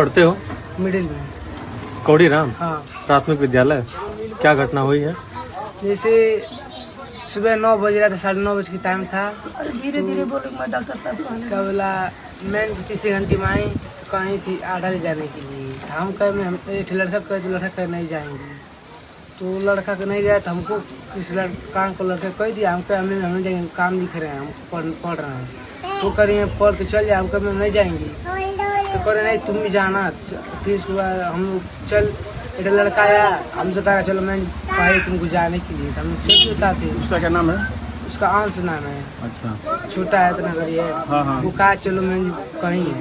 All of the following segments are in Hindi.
पढ़ते हो? मिडिल में। कौड़ी राम हाँ। प्राथमिक विद्यालय। क्या घटना हुई है? जैसे सुबह 9 बज रहा था, 9:30 बजे की टाइम था। धीरे धीरे बोलो, मैं डॉक्टर साहब क्या बोला, मैं तीसरे घंटे में आई तो कहीं थी आधा ले जाने के लिए। हम कह में हम एक लड़का कह तो लड़का कह नहीं जाएंगे, तो लड़का का नहीं गया तो हमको किसी काम को लड़का कह दिया। हम कह हमें जाएंगे, काम लिख रहे हैं, हम पढ़ रहे हैं। तो करिए पढ़ के चल जाए, हम कह नहीं जाएंगे तो करे नहीं तुम भी जाना। फिर उसके बाद हम लोग चल, एक लड़का आया हमसे कहा चलो मैं पाई तुमको जाने के लिए। हम चल साथ ही। उसका क्या नाम है? उसका अंश नाम है। अच्छा। छोटा है इतना करिए। हाँ हाँ। वो कहा चलो मैं कहीं है,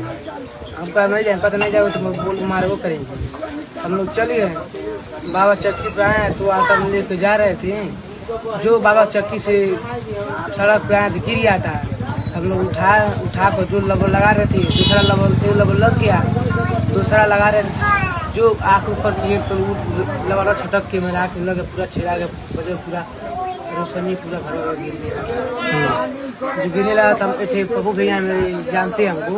हम कहा नहीं जाएंगे, पता नहीं जाओगे तो बोल मारे वो करेंगे। हम लोग चले गए, बाबा चक्की पे आए तो आटा लेके जा रहे थे। जो बाबा चक्की से सड़क पे आए तो गिर गया था। हम लोग उठा कर जो लबर लगा रहे थे, दूसरा लबर लग गया, दूसरा लगा रहे जो आँख ऊपर किए तो लबड़ा छटक के मेरा आँख लगे पूरा छिड़ा गया, बजे पूरा रोशनी पूरा घर गिर गया। जो गिरने लगा था थे पप्पू भैया मेरे जानते हैं हमको,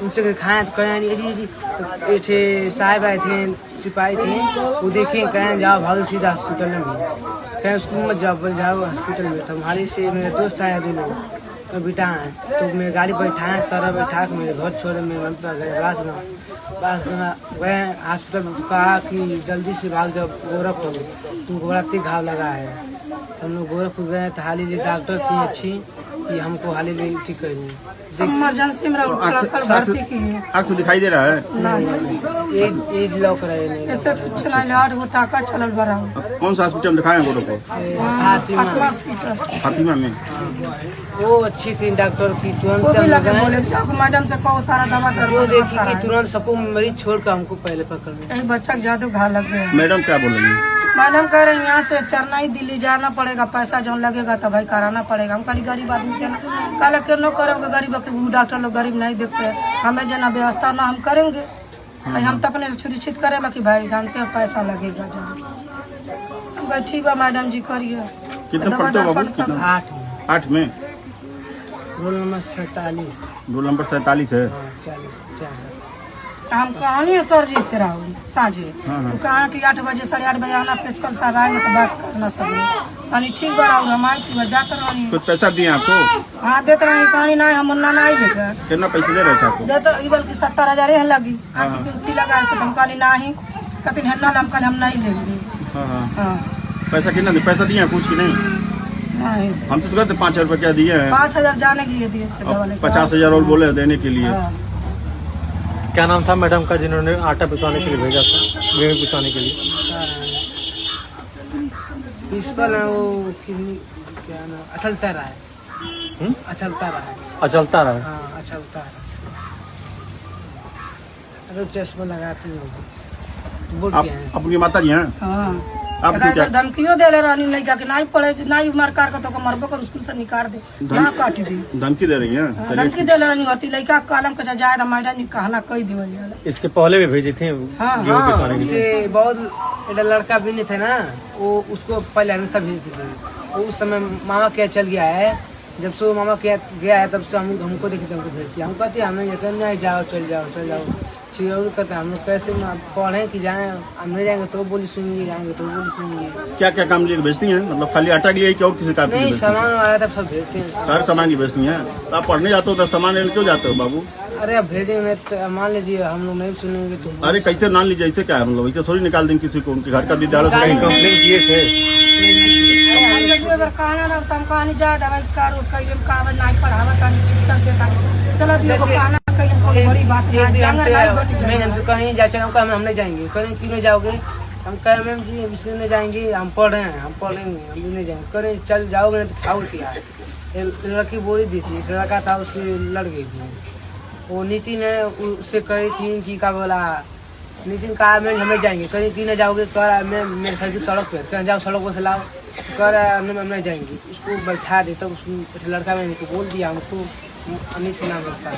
उनसे खाए तो कहें नहीं थे साहब आए थे, सिपाही थे, वो देखे कहें जाओ भागो सीधा हॉस्पिटल में, कहें स्कूल में जाओ हॉस्पिटल में। तो हमारे से मेरे दोस्त आए दो लोग तो बिठा है, तो मेरे गाड़ी बैठाए सारा बैठा के मेरे घर छोड़े, मेरे मन पर गए बस गए हॉस्पिटल। कहा कि जल्दी से भाग जाओ गोरखपुर, तुमको बड़ा तेज घाव लगा है। हम लोग गोरखपुर गए तो हाली लिए डॉक्टर थी अच्छी कि हमको हाली लिए ठीक कर इमरजेंसी में भर्ती की है। आँख से दिखाई दे रहा है? एक लौक रहे नहीं ऐसे कुछ नहीं, 8 गो टाका चलल बड़ा। कौन सा हॉस्पिटल में दिखाए हैं गोरखपुर? फातिमा में। वो अच्छी थी डॉक्टर की, तुरंत वो भी लगे बोले जाओ मैडम से कहो सारा दवा कर जो देखी कि तुरंत सबको मरीज छोड़ कर हमको पहले पकड़ लिया। कहीं बच्चा ज्यादा घा लग गया। मैडम क्या बोल रही है? मैडम कह रहे हैं यहाँ से चरना ही दिल्ली जाना पड़ेगा, पैसा जो लगेगा तो भाई कराना पड़ेगा। हम कहीं गरीब आदमी के कल क्यों करोगे, गरीब के डॉक्टर लोग गरीब नहीं देखते हैं, हमें जना व्यवस्था ना हम करेंगे। भाई हम तो अपने सुनिश्चित करेगा कि भाई जानते हैं पैसा लगेगा। हम कहे ठीक है मैडम जी करिए। कितना पढ़ते हो बाबू? 8 में। Roll number 47। रोल नंबर 47 है। 40। हम कहानी है सर जी से राहुल साझे, तो कहा कि 8 बजे 8:30 बजे आना, प्रिंसिपल साहब आएंगे तो बात करना सब। कहानी ठीक बा राहुल, हम आए तो जाकर रानी कुछ पैसा दिए आपको? हाँ देते रहे। कहानी नहीं हम मुन्ना नहीं देगा। कितना पैसे दे रहे थे आपको? देते बल्कि 70,000 लगी। लगा हम कहानी नहीं कहते हम कल हम नहीं लेंगे। पैसा कितना दिए? पैसा दिए कुछ की नहीं? हम तो कहते 5,000 रुपया दिए हैं। 5,000 जाने के लिए दिए थे, 50,000 और बोले देने के लिए। क्या नाम था मैडम का जिन्होंने आटा पिसवाने के लिए भेजा था, गेहूँ पिसवाने के लिए? प्रिंसिपल है वो क्या नाम, अचलता रहा है। अचलता रहा है। अचलता रहा है। हाँ अचलता है। अरे चश्मा लगाती हूँ। बोल क्या है? अपनी माता जी हैं? हाँ। आप क्या धमकियों दे रही नहीं क्या कि नहीं पढ़े नहीं मरकार का तो मरबो कर स्कूल से निकाल दे, यहाँ काट दी। धमकी दे रही हैं? धमकी दे रही होती लड़का कलम के जाए मैडम कहना कही देवल। इसके पहले भी भेजी थी गेहूँ पिसवाने के लिए? से बहुत लड़का भी नहीं था ना, वो उसको पहले अनुसार भेजती थी। उस समय मामा क्या चल गया है, जब से वो मामा क्या गया है तब से हमको देखते हमको भेजती है। हम कहते हैं हमें नहीं जाओ चल जाओ चिड़ौर करते हैं। हम लोग कैसे पढ़ें कि जाएँ, हम नहीं जाएंगे तो बोली सुनिए, जाएंगे तो बोली सुनिए। क्या क्या काम लिए भेजती हैं? मतलब खाली आटा के लिए क्या और किसी काम के लिए? नहीं सामान आया था सब भेजते हैं। सारे सामान की भेजती हैं? आप पढ़ने जाते हो तो सामान लेने क्यों जाते हो बाबू? अरे अब भेजेंगे तो मान लीजिए हम लोग नहीं सुनेंगे तो। अरे कैसे मान लीजिए, ऐसे क्या है? मतलब ऐसे थोड़ी निकाल देंगे किसी को, उनके घर का विद्यालय से कहीं कंप्लेन किए थे? कहानी जाए बड़ी बात हमसे कहीं जा चलो हम नहीं जाएंगे, कहीं क्यों नहीं जाओगे? हम कहे मैम जी इसलिए नहीं जाएंगे, हम पढ़ रहे हैं, हम पढ़ेंगे, हम भी नहीं जाएंगे। करें चल जाओगे तो खाओ क्या? लड़की बोली दी थी, लड़का था उससे लड़ गई थी। वो नितिन है उससे कही थी कि क्या बोला, नितिन कहा मैम हमें जाएंगे, कहीं क्यों नहीं जाओगे? कह मैं मेरे सर की सड़क पे कहीं जाओ, सड़क पर से लाओ। कह रहा हम नहीं जाएंगे। उसको बैठा दे तब उसको लड़का मैंने को बोल दिया, हमको अनिल से नाम रखता है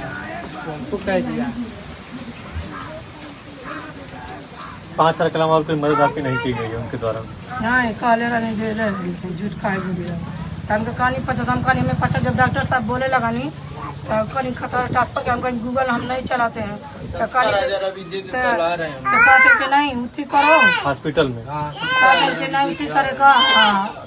तो हमको कह दिया। 5,000 के अलावा और कोई मदद आपकी नहीं की गई है उनके द्वारा? नहीं काले नहीं दे रहे, झूठ खाए भी दिया। हमको कहानी 50 हम कहानी में 50 जब डॉक्टर साहब बोले लगा नहीं तो कहीं खतर ट्रांसफर के हम कहीं गूगल हम नहीं चलाते हैं तो कहते कि नहीं उठी करो हॉस्पिटल में। कहते कि नहीं उठी करेगा।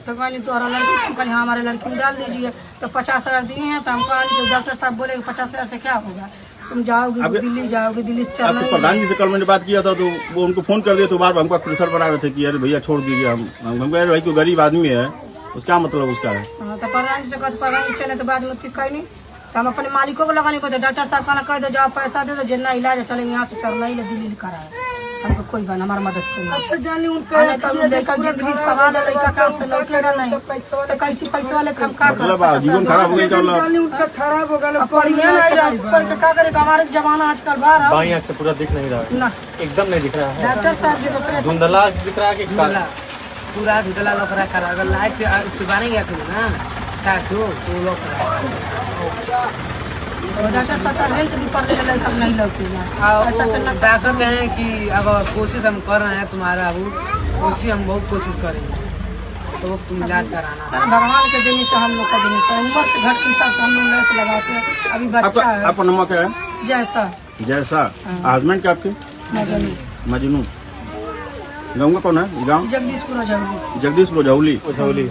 तो कहीं तुम्हारा लड़की कहीं हमारे लड़की में डाल दीजिए तो 50,000 दिए हैं तो हम कहानी तो डॉक्टर साहब बोले 50,000 से क्या होगा, तुम जाओगे दिल्ली जाओगे, दिल्ली से चलना आपके प्रधान जी से कल मैंने बात किया था तो वो उनको फोन कर दिया तो बार बार हमको प्रेशर बना रहे थे कि अरे भैया छोड़ दीजिए। हम कह भाई कोई गरीब आदमी है उसका मतलब उसका है। तो प्रधान जी से कहते प्रधान जी चले तो बाद में ठीक कहीं नहीं तो हम अपने मालिकों को लगाने को डॉक्टर साहब कहना कह दो जाओ पैसा दे दो जितना इलाज है चले यहाँ से चलना ही दिल्ली करा है हमको कोई बात हमारा मदद करिए। तो लड़का जिंदगी सवाल है लड़का काम से लौटेगा नहीं तो कैसे पैसा वाले हम का मतलब जीवन खराब हो गया खराब हो गया पढ़िए नहीं पढ़ के क्या करेगा हमारे जमाना आजकल बाहर बाई आँख से पूरा दिख नहीं रहा है ना एकदम नहीं दिख रहा है। डॉक्टर साहब जी को प्रेस धुंधला दिख रहा है कि काला? पूरा धुंधला लग रहा है। अगर लाइट इसके बारे में ना काटो तो लोग डॉक्टर साहब लेंस भी पढ़ लेगा लड़का नहीं लौटेगा ऐसा करना। डॉक्टर कहे कि अगर कोशिश हम कर रहे हैं तुम्हारा वो कोशिश हम बहुत कोशिश करेंगे तो तुम इलाज कराना। भगवान के देने से हम लोग का देने से उम्र के घट के हिसाब से हम लोग लेंस लगाते हैं। अभी बच्चा है आपका नाम क्या है? जैसा जैसा। हस्बैंड क्या आपके? मजनू मजनू। गाँव का कौन है? गाँव जगदीशपुर जगदीशपुर झौली। उछौली।